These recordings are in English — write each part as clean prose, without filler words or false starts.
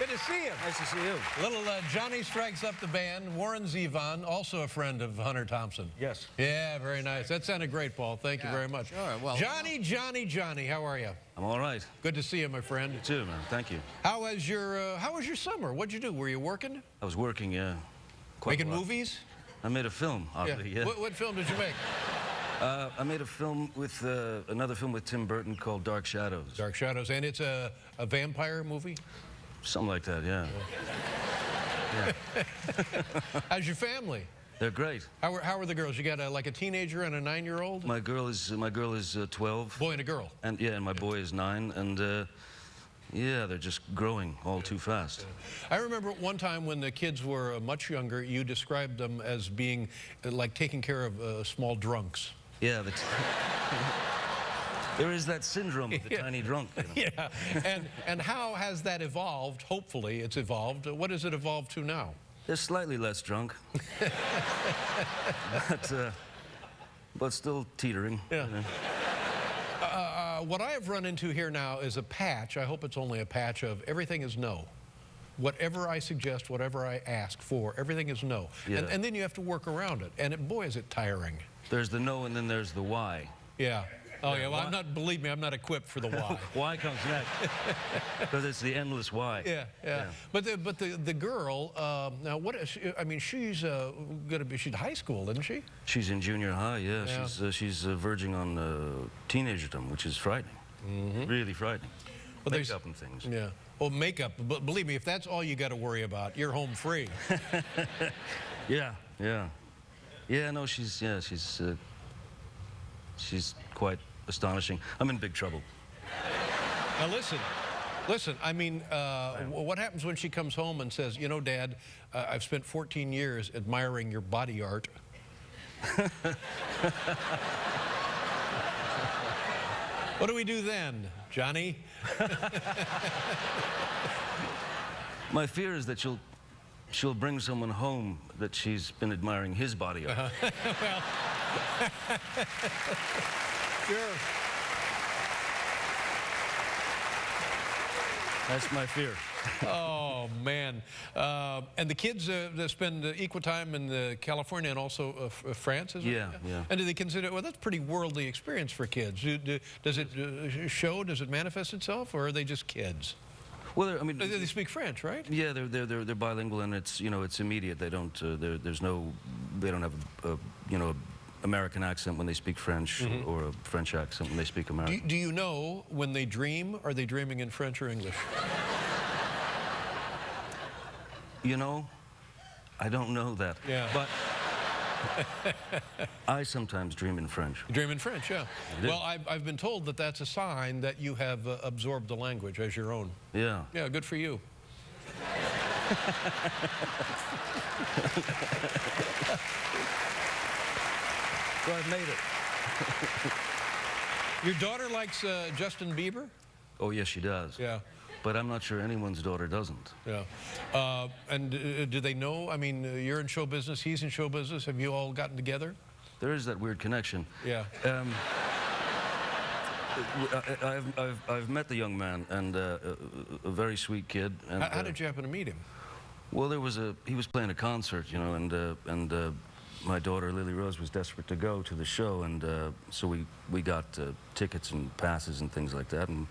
Good to see you. Nice to see you. Little Johnny Strikes Up the Band. Warren Zevon, also a friend of Hunter Thompson. Yes. Yeah, very nice. That sounded great, Paul. Thank you very much. Sure. Well, Johnny, how are you? I'm all right. Good to see you, my friend. You too, man. Thank you. How was your summer? What'd you do? Were you working? I was working, yeah. Making movies? I made a film, oddly, yeah. What film did you make? I made a film with, another film with Tim Burton called Dark Shadows. Dark Shadows, and it's a vampire movie? Something like that, yeah. Yeah. How's your family? They're great. How are the girls? You got like a teenager and a 9-year-old? My girl is 12. Boy and a girl. And yeah, and my boy is 9, and yeah, they're just growing all too fast. I remember one time when the kids were much younger, you described them as being like taking care of small drunks. Yeah, there is that syndrome of the tiny drunk. You know? Yeah, and how has that evolved? Hopefully it's evolved. What has it evolved to now? They're slightly less drunk, but still teetering. Yeah. You know? What I have run into here now is a patch. I hope it's only a patch of everything is no. Whatever I suggest, whatever I ask for, everything is no. Yeah. And then you have to work around it. And boy, is it tiring. There's the no, and then there's the why. Yeah. Oh, yeah. Well, believe me, I'm not equipped for the why. Why comes next. Because it's the endless why. Yeah. But the girl, now what is she, I mean, she's she's high school, isn't she? She's in junior high, yeah. She's verging on teenagerdom, which is frightening. Really frightening. Well, makeup and things. Yeah. Well, makeup, but believe me, if that's all you got to worry about, you're home free. Yeah. Yeah, no, she's quite astonishing. I'm in big trouble. Now listen, I mean, what happens when she comes home and says, you know, Dad, I've spent 14 years admiring your body art. What do we do then, Johnny? My fear is that she'll bring someone home that she's been admiring his body art. Well, sure. That's my fear. Oh, man. And the kids spend equal time in California and also France, is it? Yeah. And do they consider, well, that's a pretty worldly experience for kids. Does it show, does it manifest itself, or are they just kids? Well, I mean, they speak French, right? Yeah, they're bilingual, and it's it's immediate. They don't they don't have a American accent when they speak French, or a French accent when they speak American. Do you know when they dream? Are they dreaming in French or English? You know, I don't know that. Yeah. But I sometimes dream in French. You dream in French, yeah. Well, I've been told that that's a sign that you have absorbed the language as your own. Yeah. Yeah, good for you. So I've made it. Your daughter likes Justin Bieber? Oh, yes, she does. Yeah. But I'm not sure anyone's daughter doesn't. Yeah. And do they know? I mean, you're in show business, he's in show business. Have you all gotten together? There is that weird connection. Yeah. I've met the young man, and a very sweet kid. And, how did you happen to meet him? Well, he was playing a concert, you know, and my daughter Lily Rose was desperate to go to the show, and so we got tickets and passes and things like that, and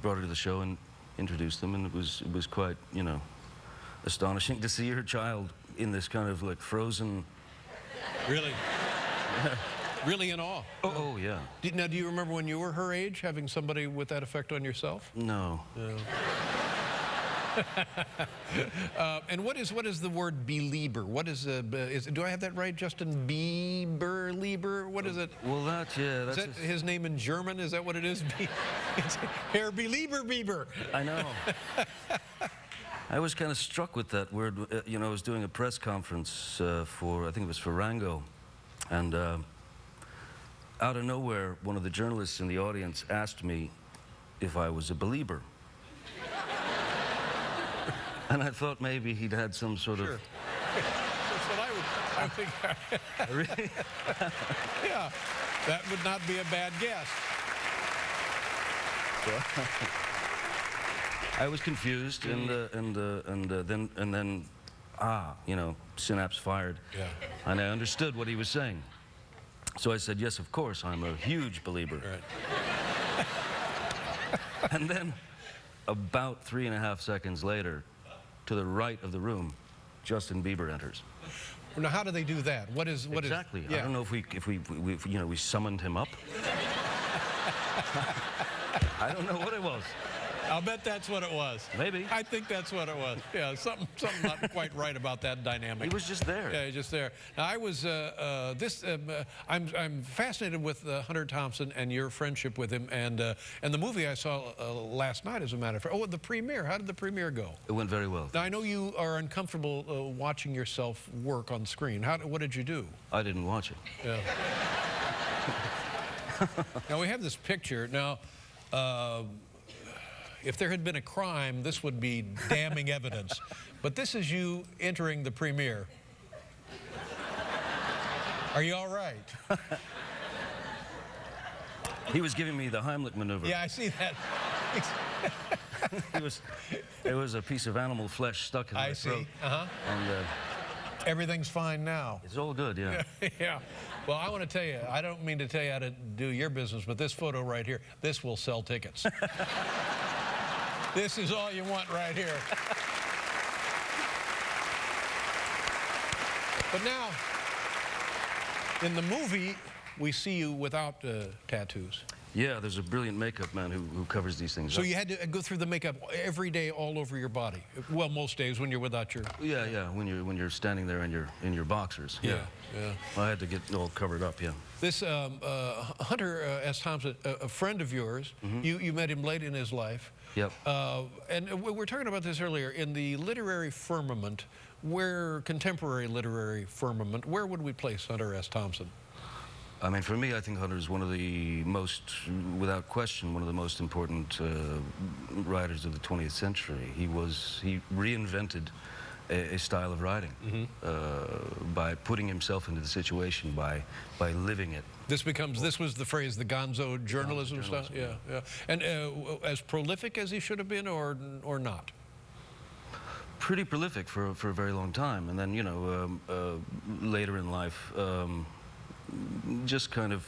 brought her to the show and introduced them, and it was quite, you know, astonishing to see her child in this kind of like frozen. Really? Really in awe? Oh yeah. Now, do you remember when you were her age, having somebody with that effect on yourself? No. Yeah. And what is the word belieber? What is do I have that right, Justin Lieber? What is it? Well, that's is that his name in German? Is that what it is? It's Herr Bieber. I know. I was kind of struck with that word. You know, I was doing a press conference for, I think it was for Rango, and out of nowhere, one of the journalists in the audience asked me if I was a belieber. And I thought maybe he'd had some sort of... That's what I think. Really? Yeah, that would not be a bad guess. I was confused, and then, you know, synapse fired. Yeah. And I understood what he was saying. So I said, yes, of course, I'm a huge believer. Right. And then, about 3.5 seconds later, to the right of the room, Justin Bieber enters. Now, how do they do that? What is Exactly. Yeah. I don't know if we you know, we summoned him up. I don't know what it was. I'll bet that's what it was. Maybe. I think that's what it was. Yeah, something not quite right about that dynamic. He was just there. Yeah, just there. Now, I was I'm fascinated with Hunter Thompson and your friendship with him, and the movie I saw last night, as a matter of fact. Oh, the premiere. How did the premiere go? It went very well. Now, I know you are uncomfortable watching yourself work on screen. What did you do? I didn't watch it. Yeah. Now, we have this picture. Now, if there had been a crime, this would be damning evidence. But this is you entering the premiere. Are you all right? He was giving me the Heimlich maneuver. Yeah, I see that. It was a piece of animal flesh stuck in my throat. Uh-huh. And Everything's fine now. it's all good, yeah. Yeah. Well, I want to tell you, I don't mean to tell you how to do your business, but this photo right here, this will sell tickets. This is all you want right here. But now, in the movie, we see you without tattoos. Yeah, there's a brilliant makeup man who covers these things So up. you had to go through the makeup every day all over your body. Well, most days when you're without your... Yeah, when you're standing there in your boxers. Yeah. I had to get all covered up, yeah. This Hunter S. Thompson, a friend of yours, you met him late in his life. Yep. And we were talking about this earlier. In the literary firmament, contemporary literary firmament, where would we place Hunter S. Thompson? I mean, for me, I think Hunter is one of the most, without question, one of the most important writers of the 20th century. He reinvented a style of writing by putting himself into the situation, by living it. This was the phrase, the gonzo journalism stuff? Yeah. And as prolific as he should have been, or not? Pretty prolific for a very long time. And then, you know, later in life, just kind of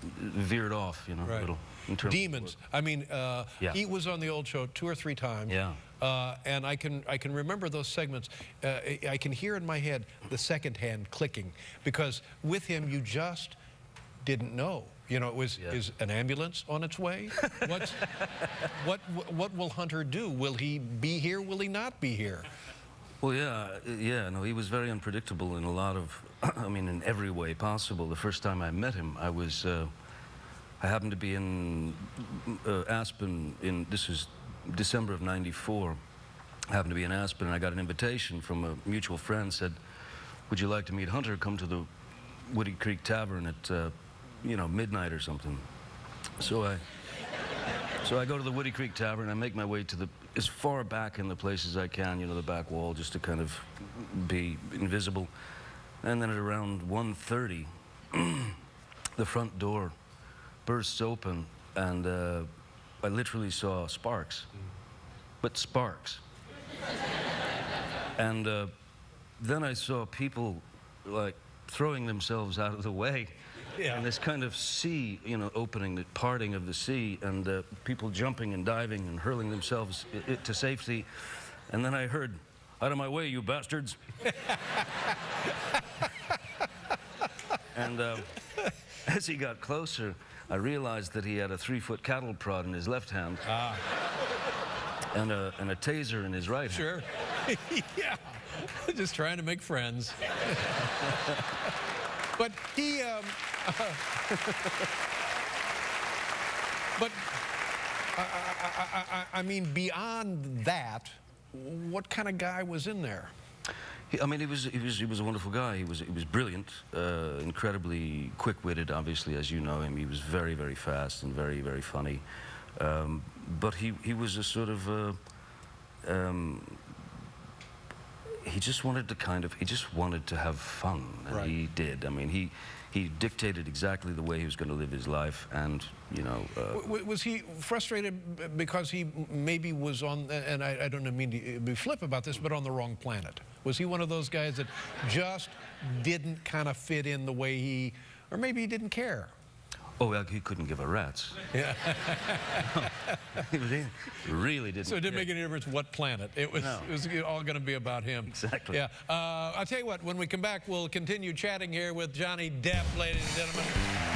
veered off, you know, a little. In terms Demons. I mean, he was on the old show 2 or 3 times. Yeah. And I can remember those segments. I can hear in my head the second hand clicking, because with him you just didn't know. You know, is an ambulance on its way? What will Hunter do? Will he be here? Will he not be here? Well, no, he was very unpredictable in a lot of, I mean, in every way possible. The first time I met him, I happened to be in Aspen this was December of '94. I happened to be in Aspen, and I got an invitation from a mutual friend, said, would you like to meet Hunter? Come to the Woody Creek Tavern at, you know, midnight or something. So I go to the Woody Creek Tavern. I make my way to as far back in the place as I can, you know, the back wall, just to kind of be invisible. And then at around 1:30, the front door bursts open, and I literally saw sparks, but sparks. And then I saw people like throwing themselves out of the way. Yeah. And this kind of sea, you know, opening, the parting of the sea, and people jumping and diving and hurling themselves to safety. And then I heard, out of my way, you bastards. And as he got closer, I realized that he had a 3-foot cattle prod in his left hand. And a taser in his right hand. Sure. Yeah. Just trying to make friends. But he, but I mean, beyond that, what kind of guy was in there? I mean, he was a wonderful guy. He was brilliant, incredibly quick-witted. Obviously, as you know him, he was very, very fast and very, very funny. But he was a sort of he just wanted to have fun, and he did. I mean, he dictated exactly the way he was going to live his life, and you know. Was he frustrated because he maybe was on, and I don't mean to be flip about this, but on the wrong planet? Was he one of those guys that just didn't kind of fit in the way he, or maybe he didn't care? Oh, well, he couldn't give a rat's. Yeah. He really didn't. So it didn't make any difference what planet. It was all going to be about him. Exactly. Yeah. I'll tell you what, when we come back, we'll continue chatting here with Johnny Depp, ladies and gentlemen.